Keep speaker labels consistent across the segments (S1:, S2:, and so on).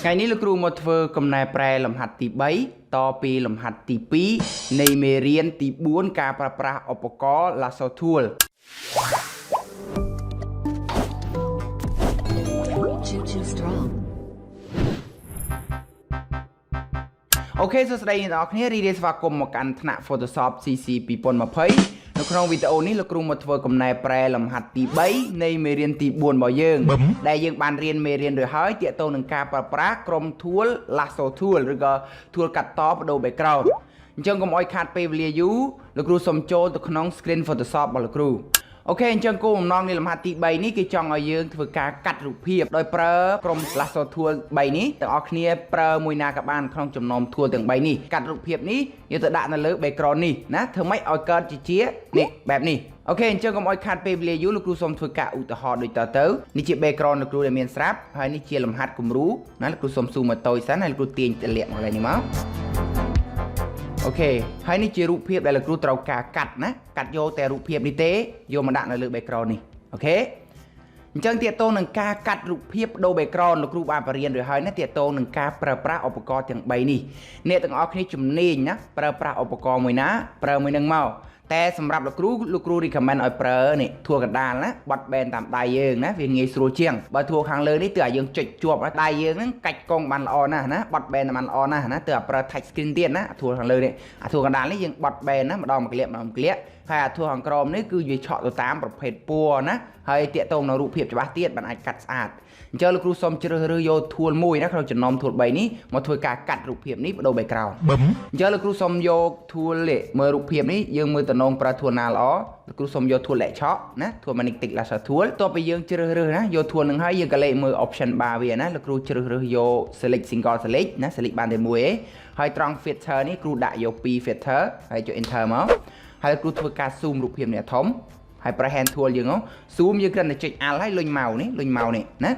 S1: ថ្ងៃនេះលោកគ្រូមកធ្វើកំណែប្រែលំហាត់ទី3តពីលំហាត់ទី2នៃមេរៀនទី4ការប្រើប្រាស់ឧបករណ៍ Lasso Tool អូខេសួស្តីអ្នកនរគ្នារីករាយស្វាគមន៍មកកាន់ថ្នាក់ Photoshop CC 2020នៅក្នុងវីដេអូនេះលោកគ្រូមកធ្វើកំណែប្រែលំហាត់ទី3នៃមេរៀនទី4របស់យើងដែលយើងបានរៀនមេរៀនរួចហើយទាក់ទងនឹងការប្រើប្រាស់ក្រុម Tool Lasso Tool ឬក៏ Tool កាត់តបដូរ background អញ្ចឹងកុំឲ្យខាតពេលវេលាយូរលោកគ្រូសូមចូលទៅក្នុង Screen Photoshop របស់លោកគ្រូអូខេអញ្ចឹងគោលបំណងនៃលំហាត់ទី3នេះគឺចង់ឲ្យយើងធ្វើការកាត់រូបភាពដោយប្រើក្រុម Lasso Tool 3នេះទាំងអស់គ្នាប្រើមួយណាក៏បានក្នុងចំណោម Tool ទាំង3នេះកាត់រូបភាពនេះយកទៅដាក់នៅលើ background នេះណាធ្វើម៉េចឲ្យកើតជានេះបែបនេះអូខេអញ្ចឹងកុំឲ្យខាតពេលវេលាយូរលោកគ្រូសូមធ្វើការឧទាហរណ៍ដូចតទៅនេះជា background លោកគ្រូដែលមានស្រាប់ហើយនេះជាលំហាត់គំរូណាលោកគ្រូសូមស៊ូមកតូចសិនហើយលោកគ្រូទាញតម្លាក់មកឡើយនេះមកអូខេហើយនេះជារូបភាពដែលលោកគ្រូត្រូវការកាត់ណាកាត់យកតែរូបភាពនេះទេយកមកដាក់នៅលើ background នេះអូខេអញ្ចឹងទាក់ទងនឹងការកាត់រូបភាពដូរ background លោកគ្រូបានបរៀនរួចហើយណាទាក់ទងនឹងការប្រើប្រាស់ឧបករណ៍ទាំង3នេះអ្នកទាំងអស់គ្នាជំនាញណាប្រើប្រាស់ឧបករណ៍មួយណាប្រើមួយនឹងមកតែសម្រាប់លោកគ្រូ recommend ឲ្យប្រើនេះធួកណ្ដាលណាបត់បែនតាមដៃយើងណាវាងាយស្រួលជាងបើធួខាងលើនេះទើបឲ្យយើងចុចជាប់ដៃយើងហ្នឹងកាច់កងបានល្អណាស់ណាបត់បែនបានល្អណាស់ណាទើបឲ្យប្រើ touch screen ទៀតណាធួខាងលើនេះធួកណ្ដាលនេះយើងបត់បែនណាម្ដងមួយក្លៀកហើយធួខាងក្រោមនេះគឺវាឆក់ទៅតាមប្រភេទពណ៌ណាហើយតាក់ទងនៅរូបភាពច្បាស់ទៀតបានអាចកាត់ស្អាតអញ្ចឹងលោកគ្រូសូមជ្រើសរើសយក tool មួយណាក្នុងចំណោម tool 3នេះមកធ្វើការកាត់រូបភាពនេះបដូរ background អញ្ចឹងលោកគ្រូសូមយក tool មើលរូបភាពនេះយើងមើលតំណងប្រើ tool ណាល្អលោកគ្រូសូមយក tool លេខឆក់ណា tool magnetic lasso tool តទៅយើងជ្រើសរើសណាយក tool នឹងហើយយើងក៏លេខមើល option bar វាណាលោកគ្រូជ្រើសរើសយក select single select ណា select បានតែមួយឯងហើយត្រង់ filter នេះគ្រូដាក់យក2 filter ហើយចុច enter មកហើយគ្រូធ្វើការ zoom រូបភាពនេះធំហើយប្រើ hand tool យើង zoom យើងគ្រាន់តែចុច alt ហើយលុញម៉ៅនេះណា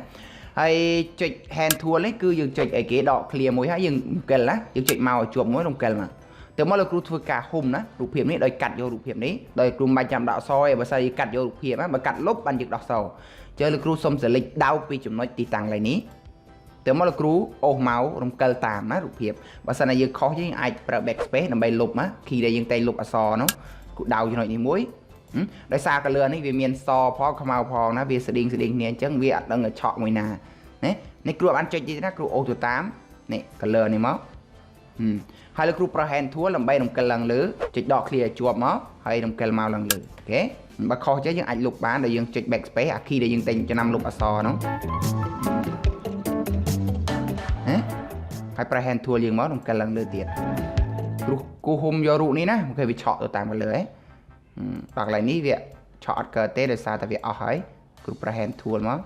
S1: ហើយចុច hand tool នេះគឺយើងចុចអីគេដក clear មួយហើយយើងរំកិលណាយើងចុចម៉ៅឲ្យជាប់មួយរំកិលមកទៅមកលោកគ្រូធ្វើការហុំណារូបភាពនេះដោយកាត់យករូបភាពនេះដោយគ្រូមិនបាច់ចាំដាក់អក្សរទេបើសិនយើងកាត់យករូបភាពណាបើកាត់លុបបានយើងដោះអក្សរចុចលោកគ្រូសុំ select ដៅពីចំណុចទីតាំងឡើយនេះទៅមកលោកគ្រូអូសម៉ៅរំកិលតាមណារូបភាពបើសិនតែយើងខុសយើងអាចប្រើ backspace ដើម្បីលុបណា key ដែលយើងតែលុបអក្សរនោះគ្រូដៅចំណុចនេះមួយដោយសារ color នេះវាមានសផងខ្មៅផងណាវាស្តៀងគ្នាអញ្ចឹងវាអត់ដឹងឆក់មួយណានេះគ្រូបានចុចទៀតណាគ្រូអូសទៅតាមនេះ color នេះមកហើយលោកគ្រូប្រើ hand tool ដើម្បីរំកិលឡើងលើចុចដក clear ជាប់មកហើយរំកិលមកឡើងលើអូខេបើខុសចេះយើងអាចលុបបានដោយយើងចុច backspace អា key ដែលយើងតែចំណាំលុបអក្សរនោះហើយប្រើ hand tool យើងមករំកិលឡើងលើទៀតគ្រូគូហុំយករូបនេះណាអូខេវាឆក់ទៅតាមលើហ៎ដល់កន្លែងនេះវាឆក់អត់កើតទេដោយសារតែវាអស់ហើយគ្រូប្រើ hand tool មក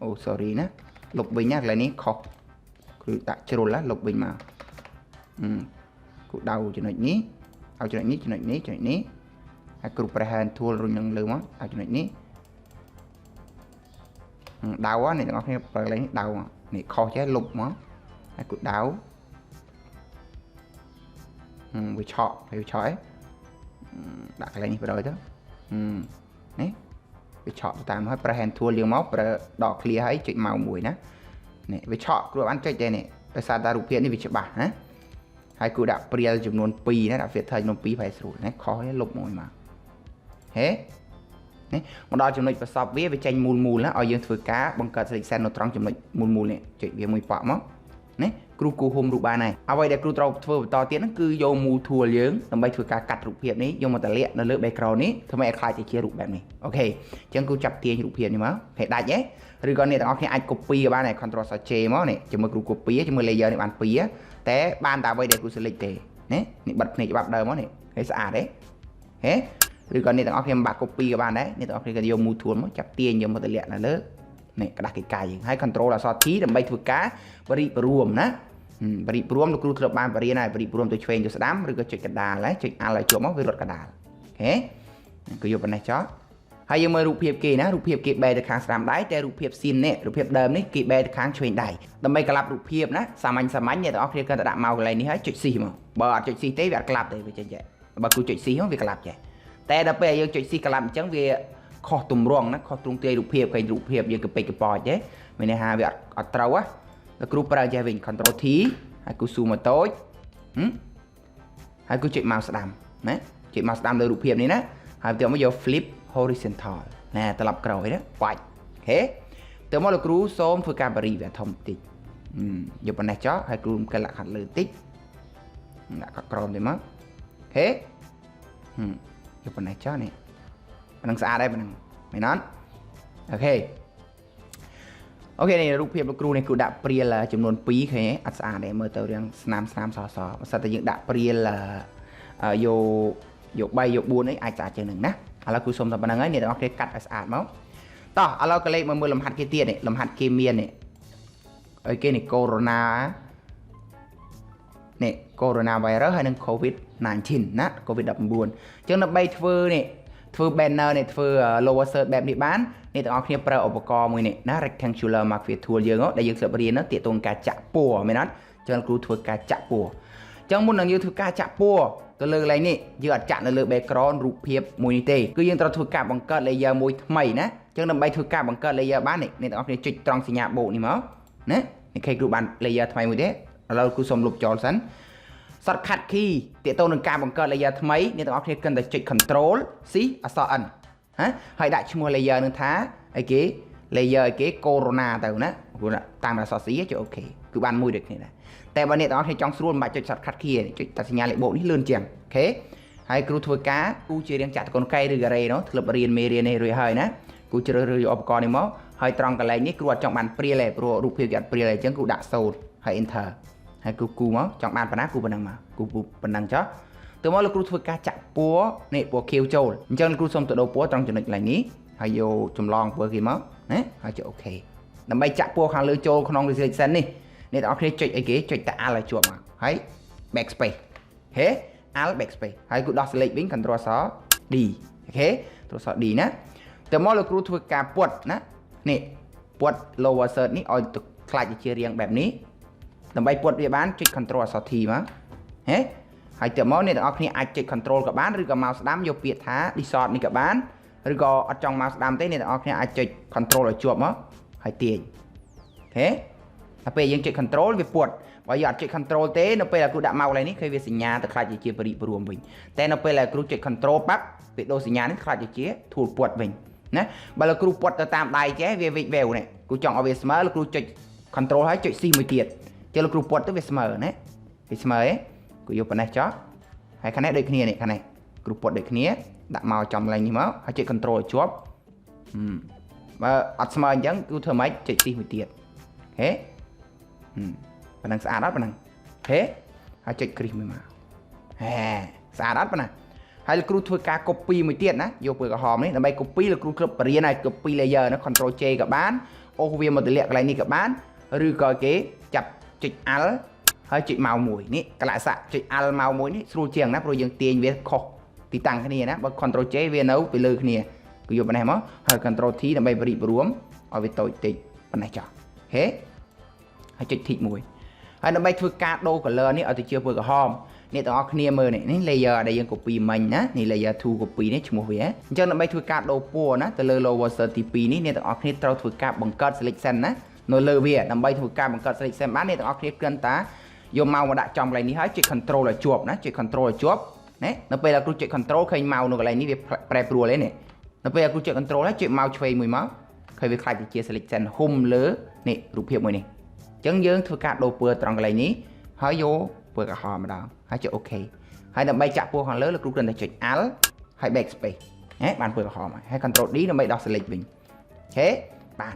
S1: អូ sorry ណាលុបវិញណាកន្លែងនេះខុសគ្រូដាក់ជ្រុលណាលុបវិញមកគ្រូដៅចំណុចនេះឲ្យចំណុចនេះហើយគ្រូប្រើ hand tool រុញនឹងលើមកឲ្យចំណុចនេះដៅនេះទាំងអស់គ្នាប្រើកន្លែងនេះដៅនេះខុសចេះលុបមកហើយគ្រូដៅវាឆក់ឯងដាក់កន្លែងនេះបដ ாய் ទៅនេះវាឆក់ទៅតាមហើយប្រើ hand tool យើងមកប្រើដក clear ហើយចុចម៉ៅមួយណានេះវាឆក់គ្រូបានចុចទេនេះដោយសារតែរូបភាពនេះវាច្បាស់ណាហើយគ្រូដាក់ព្រាលចំនួន2ណាដាក់ filter ចំនួន2ប្រហែលស្រួលណាខុសទេលុបមួយមកហេនេះមកដល់ចំណុចប្រសពវាចេញមូលណាឲ្យយើងធ្វើការបង្កើត selection នៅត្រង់ចំណុចមូលនេះចុចវាមួយប៉ក់មកនេះគ្រូគូហុំរូបបានហើយអ្វីដែលគ្រូត្រូវធ្វើបន្តទៀតហ្នឹងគឺយកមូល tool យើងដើម្បីធ្វើការកាត់រូបភាពនេះយកមកតម្លាក់នៅលើ background នេះធ្វើឲ្យខ្លាចជារូបបែបនេះអូខេអញ្ចឹងគ្រូចាប់ទាញរូបភាពនេះមកហើយដាច់ហ៎ឬក៏អ្នកទាំងអស់គ្នាអាច copy បានហើយ Ctrl J មកនេះជាមួយគ្រូ copy ជាមួយ layer នេះបាន2តែបានតែអ្វីដែលគ្រូ select ទេនេះបិទភ្នែកច្បាប់ដើមមកនេះហើយស្អាតទេហេឬក៏អ្នកទាំងអស់គ្នាមិនបាក់ copy ក៏បានដែរអ្នកទាំងអស់គ្នាក៏យកមូល tool មកចាប់ទាញយកមកតម្លាក់នៅលើនេះក្តាស់កិច្ចការយើងហើយ Ctrl អក្សរ T ដើម្បីធ្វើការបរិបរួមណាបរិបរួមលោកគ្រូធ្លាប់បានបរៀនហើយបរិបរួមទៅឆ្វេងទៅស្ដាំឬក៏ចុចកណ្ដាលហើយចុច alt ឲ្យជាប់មកវារត់កណ្ដាលអូខេគឺយកប៉ុណ្ណេះចោលហើយយើងមើលរូបភាពគេណារូបភាពគេបែរទៅខាងស្ដាំដៃតែរូបភាពស៊ីននេះរូបភាពដើមនេះគេបែរទៅខាងឆ្វេងដៃដើម្បីក្លាប់រូបភាពណាសាមញ្ញអ្នកទាំងអស់គ្នាគាត់ទៅដាក់មកកន្លែងនេះហើយចុចស៊ីមកបើអត់ចុចស៊ីទេវាអត់ក្លាប់ទេវាចេញចេះបើគ្រូចុចស៊ីមកវាក្លាប់ចេះតែដល់ពេលយើងចុចស៊ីក្លាប់អញ្ចឹងវាខុសទម្រង់ណាខុសទ្រង់ទ្រាយរូបភាពឃើញរូបភាពយើងកពេចកប៉ោចទេមានន័យថាវាអត់ត្រូវណា លោកគ្រូប្រើចេះវិញ Control T ហើយគូ zoom មកតូចហើយគូចុច mouse ស្ដាំណាចុច mouse ស្ដាំលើរូបភាពនេះណាហើយបន្ទាប់មកយក flip horizontal ណាត្រឡប់ក្រោយណាបាច់អូខេទៅមកលោកគ្រូសូមធ្វើការបរិវាធំតិចយកប៉ុណ្ណេះចោលហើយគ្រូកលខាត់លើតិចដាក់ខាត់ក្រោមទៅមកអូខេយកប៉ុណ្ណេះចោលនេះប៉ុណ្ណឹងស្អាតហើយប៉ុណ្ណឹងមែនអត់អូខេនេះរូបភាពលោកគ្រូនេះគ្រូដាក់ព្រាលចំនួន2ឃើញអត់ស្អាតទេមើលទៅរាងស្នាមសសបើសិនតែយើងដាក់ព្រាលយក3យក4នេះអាចស្អាតជាងនឹងណាឥឡូវគ្រូសុំតែប៉ុណ្្នឹងហើយអ្នកទាំងអស់គ្នាកាត់ឲ្យស្អាតមកតោះឥឡូវក៏លេខមកមើលលំហាត់គេទៀតនេះលំហាត់គេមាននេះអីគេនេះ Corona នេះ Corona virus ហើយនឹង COVID-19 ណា COVID-19 អញ្ចឹងដើម្បីធ្វើនេះធ្វើ banner នេះធ្វើ lower third បែបនេះបានអ្នកទាំងអស់គ្នាប្រើឧបករណ៍មួយនេះណា rectangular marquee tool យើងដែលយើងស្រាប់រៀនទាក់ទងការចាក់ពណ៌មែនអត់អញ្ចឹងគ្រូធ្វើការចាក់ពណ៌អញ្ចឹងមុននឹងយើងធ្វើការចាក់ពណ៌ទៅលើកន្លែងនេះយើងអត់ចាក់នៅលើ background រូបភាពមួយនេះទេគឺយើងត្រូវធ្វើការបង្កើត layer មួយថ្មីណាអញ្ចឹងដើម្បីធ្វើការបង្កើត layer បាននេះអ្នកទាំងអស់គ្នាចុចត្រង់សញ្ញាបូកនេះមកណានេះឃើញគ្រូបាន layer ថ្មីមួយទេឥឡូវគ្រូសូមលុបចោលសិនshortcut key ទាក់ទងនឹងការបង្កើត layer ថ្មីអ្នកទាំងអស់គ្នាគិតតែចុច Control C អក្សរ N ហើយដាក់ឈ្មោះ layer នឹងថាអីគេ layer អីគេ Corona ទៅណាព្រោះតាមអក្សរ C ចុច OK គឺបានមួយដូចគ្នាដែរតែបើអ្នកទាំងអស់គ្នាចង់ស្រួលមិនបាច់ចុច shortcut key ទេចុចតែសញ្ញាលេខបូកនេះលឿនជាងអូខេហើយគ្រូធ្វើការគូជារៀងចាក់តកូនកែឬការ៉េនោះធ្លាប់រៀនមេរៀននេះរួចហើយណាគូជ្រើសរើសយកឧបករណ៍នេះមកហើយត្រង់កន្លែងនេះគ្រូអត់ចង់បានព្រាលទេព្រោះរូបភាពវាអត់ព្រាលទេអញ្ចឹងគ្រូដាក់0ហើយ enter ហើយគ្រូគូមកចង់បានប៉ុណ្ណាគូប៉ុណ្ណឹងមកគូប៉ុណ្ណឹងចុះទៅមកលោកគ្រូធ្វើការចាក់ពណ៌នេះពណ៌ខៀវចូលអញ្ចឹងគ្រូសូមទៅដូរពណ៌ត្រង់ចំណុចកន្លែងនេះហើយយកចម្លងពណ៌គេមកណាហើយចុច OK ដើម្បីចាក់ពណ៌ខាងលើចូលក្នុង selection នេះអ្នកទាំងអស់គ្នាចុចអីគេចុចតែ Alt ឲ្យជាប់មកហើយ backspace អូខេ Alt backspace ហើយគ្រូដោះ select វិញ Control អក្សរ D អូខេ Control អក្សរ D ណាទៅមកលោកគ្រូធ្វើការពត់ណានេះពត់ lower third នេះឲ្យខ្លាចជារាងបែបនេះដើម្បីពត់វាបានចុច Control អក្សរ T មកហេហើយទៅមកអ្នកទាំងអស់គ្នាអាចចុច Control ក៏បានឬក៏ mouse ស្ដាំយកពាក្យថា Distort នេះក៏បានឬក៏អត់ចង់ mouse ស្ដាំទេអ្នកទាំងអស់គ្នាអាចចុច Control ឲ្យជាប់មកហើយទាញអូខេដល់ពេលយើងចុច Control វាពត់បើយើងអត់ចុច Control ទេនៅពេលដែលគ្រូដាក់ mouse ឡើងនេះឃើញវាសញ្ញាទៅខ្លាចជាបរិបរួមវិញតែនៅពេលដែលគ្រូចុច Control បាក់វាដូរសញ្ញានេះខ្លាចជា tool ពត់វិញណាបើលោកគ្រូពត់ទៅតាមដៃចេះវាវិចវែវនេះគ្រូចង់ឲ្យវាស្មើលោកគ្រូចុច Control ហើយចុច C មួយទៀតចុះលោកគ្រូពត់ទៅវាស្មើណាវាស្មើឯងគូយកប៉ុណ្ណេះចោះហើយខាងនេះដូចគ្នានេះខាងនេះគ្រូពត់ដូចគ្នាដាក់មកចំឡើងនេះមកហើយចុច Control ឲ្យជាប់បើអត់ស្មើអញ្ចឹងគឺធ្វើម៉េចចុច C មួយទៀតអូខេប៉ុណ្ណឹងស្អាតអត់ប៉ុណ្ណឹងអូខេហើយចុច crease មួយមកហេស្អាតអត់ប៉ុណ្ណាហើយលោកគ្រូធ្វើការ copy មួយទៀតណាយកពណ៌ក្រហមនេះដើម្បី copy លោកគ្រូគ្រប់បរិញ្ញាឲ្យ copy layer ណា Control J ក៏បានអូសវាមកទម្លាក់កន្លែងនេះក៏បានឬក៏គេចាប់ចុច Alt ហើយចុច mouse មួយនេះកលៈស័កចុច Alt mouse មួយនេះស្រួលជាងណាព្រោះយើងទាញវាខុសទីតាំងគ្នាណាបើ Control J វានៅពីលើគ្នាគឺយកប៉ុណ្ណេះមកហើយ Control T ដើម្បីបរិបរួមឲ្យវាតូចតិចប៉ុណ្ណេះចុះអូខេហើយចុច Tick មួយហើយដើម្បីធ្វើការដូរ color នេះឲ្យទៅជាពណ៌ក្រហមអ្នកទាំងអស់គ្នាមើលនេះ layer ដែលយើង copy មិញណានេះ layer 2 copy នេះឈ្មោះវាអញ្ចឹងដើម្បីធ្វើការដូរពណ៌ណាទៅលើ lower third ទី2នេះអ្នកទាំងអស់គ្នាត្រូវធ្វើការបង្កើត selection ណានៅលើវាដើម្បីធ្វើការបង្កើត selection បានអ្នកទាំងអស់គ្នាគ្រាន់តែយក mouse មកដាក់ចំកន្លែងនេះហើយចុច Control ឲ្យជាប់ណាចុច Control ឲ្យជាប់ណានៅពេលដែលគ្រូចុច Control ឃើញ mouse នៅកន្លែងនេះវាប្រែប្រួលឯនេះនៅពេលដែលគ្រូចុច Control ហើយចុច mouse ឆ្វេងមួយមកឃើញវាខ្លាចទៅជា selection ហុំលើនេះរូបភាពមួយនេះអញ្ចឹងយើងធ្វើការដូរពណ៌ត្រង់កន្លែងនេះហើយយកពណ៌ក្រហមម្ដងហើយចុច OK ហើយដើម្បីចាក់ពណ៌ខាងលើលោកគ្រូគ្រាន់តែចុច Alt ហើយ Backspace បានពណ៌ក្រហមហើយ Control D ដើម្បីដោះ select វិញអូខេបាន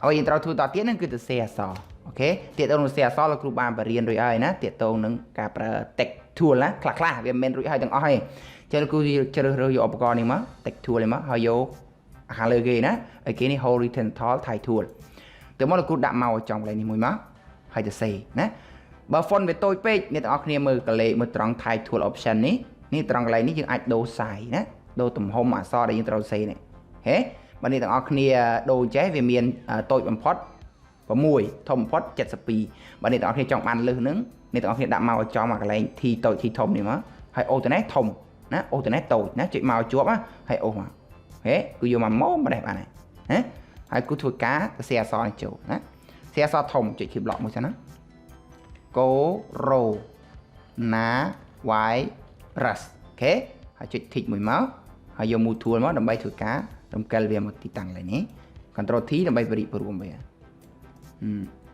S1: ហើយយើងត្រូវធ្វើតទៀតហ្នឹងគឺទៅសេអក្សរអូខេទាក់ទងនឹងសេអក្សរលោកគ្រូបានបរៀនរួចហើយណាទាក់ទងនឹងការប្រើ text tool ណាខ្លះវាមិនមែនរួចហើយទាំងអស់ទេចឹងលោកគ្រូជ្រើសរើសយកឧបករណ៍នេះមក text tool នេះមកហើយយកខាងលើគេណាហើយគេនេះ horizontal type tool ទៅមកលោកគ្រូដាក់មកចំកន្លែងនេះមួយមកហើយទៅសេណាបើ font វាតូចពេកអ្នកទាំងអស់គ្នាមើលកលេមើលត្រង់ type tool option នេះត្រង់កន្លែងនេះយើងអាចដូរ size ណាដូរទំហំអក្សរដែលយើងត្រូវសេនេះហេបើអ្នកទាំងអស់គ្នាដូរចេះវាមានតូចបំផុត6ធំបំផុត72បើអ្នកទាំងអស់គ្នាចង់បានលើសហ្នឹងអ្នកទាំងអស់គ្នាដាក់មកឲ្យចំកន្លែង T តូច T ធំនេះមកហើយអូតណេះធំណាអូតណេះតូចណាចុចមកជាប់ហើយអូសមកហេគឺយកមកម៉ោម្ដេះបានហើយណាហើយគូធ្វើការសរសេរអក្សរនេះចូលណា เสียซอทมจุดคีย์บล็อกมือฉันนะ go row นา y rush โอเคให้จุดทิกมือมาให้ยมูทัวร์มาดำใบถือกาดำเกลเวียมาติดตั้งอะไรนี้ control T ดำใบบริบรวมไป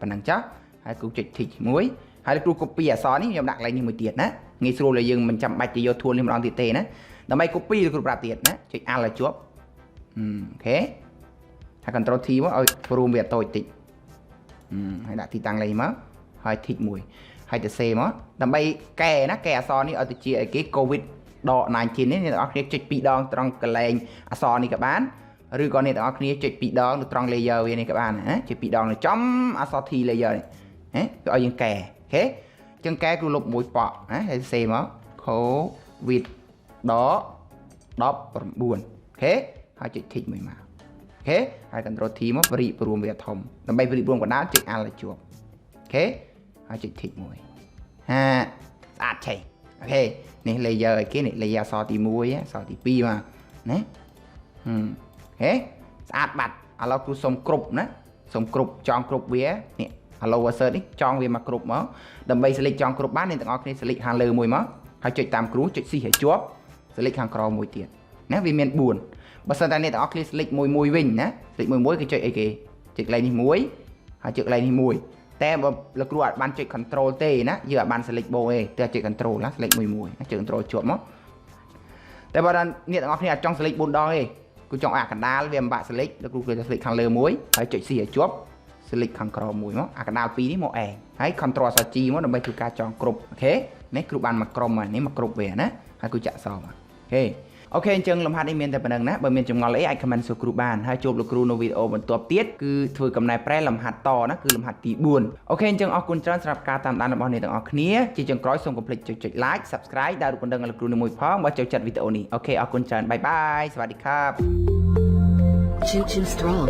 S1: ปนังจ้าให้กูจุดทิกมวยให้กู copy ซอนี่ยอมดักอะไรนี่มือเตียดนะงี้สู้เลยยังมันจำใบจะโยทัวร์นี่มันลองติดเตะนะดำใบ copy กูปราบเตียดนะจุดอะไรจวบโอเคให้ control T ว่าเอารวมเวียดโตติดให้ดักติดตั้งอะไรมั้งให้ทิกมวยให้จะเซมั้งดำใบแก่นะแก่ซอนี่เอาติดเจียไอ้กิ๊กโควิดดอก19นี่เราเนี่ยจุดปีดองตรงกระเลงอซอนี่กับบ้านหรือก่อนเนี่ยเราเนี่ยจุดปีดองตรงเลเยอร์นี่กับบ้านนะจุดปีดองเลยจ้ำอซอทีเลเยอร์นี่ก็เอายังแก่โอเคจังแก่กูลบมวยปอกนะให้เซมั้งโควิดดอกบุญโอเคให้จุดทิกมือมาโอเคให้กันโรทีมั้งบริบรวมเวียทอมดำใบบริบรวมกับน้ำจุดอะไรจวบโอเคให้จุดทิกมวยสะอาดใช่โอเคนี่เลเยอร์cái này layer ซอตีมวยซอตีปีมาเนี่ยเฮ้สะอาดบัดเราคือสมกรุบนะสมกรุบจองกรุบเวียเนี่ยเราว่าเสิร์ชนี่จองเวียมากรุบมั้งดำใบสลิกจองกรุบบ้านนี่ต่างออกนี่สลิกหางเลือมวยมั้งให้จุดตามกรูจุดสี่ให้จวบสลิกหางกรอมวยเตียนนะวิเมียนบุญบริษัทนี่ต่างออกนี่สลิกมวยวิ่งนะสลิกมวยคือจุดไอ้เกจุดอะไรนี่มวยให้จุดอะไรนี่มวยแต่เรากลัวบ้านจุด control เต้นะเยอะบ้านสลิกโบเอแต่จุด control นะสลิกมวยจุด control จวบมั้งแต่บ้านเนี่ยต่างออกนี่จ้องสลิกบุญดอยกูจ้องอากันดาเวียมบะสลิกแล้วกูจะสลิกหางเลือมวยให้จุดสี่จวบสลิกหางกรอมวยมั้งอากันดาปีนี้โมเอให้ control สจีมั้งดำไปถูกการจองกรุบโอเคนี่กรุบบ้านมากรมนี่มากรุบเวียนะให้กูจะสอบโอเคจังลำพัดได้เมียนแต่ปนังนะบะเมียนจงงอเลยไอ้คอมเมนต์สู่กรุบานให้จบลูกครูในวิดีโอบนตัวเตี้ยคือถือกำไรแปรลำหัดต่อนะคือลำหัดตีบุญโอเคจังเอาคุณจันสำหรับการตามด้านบอลในต่างออกนี้จีจังกร้อยส่งกดพลิกจุดไลค์ subscribe ได้รูปคนดังลูกครูในมวยพร้อมมาเจอจัดวิดีโอนี้โอเคเอาคุณจันบายบายสวัสดีครับ
S2: Choo strong.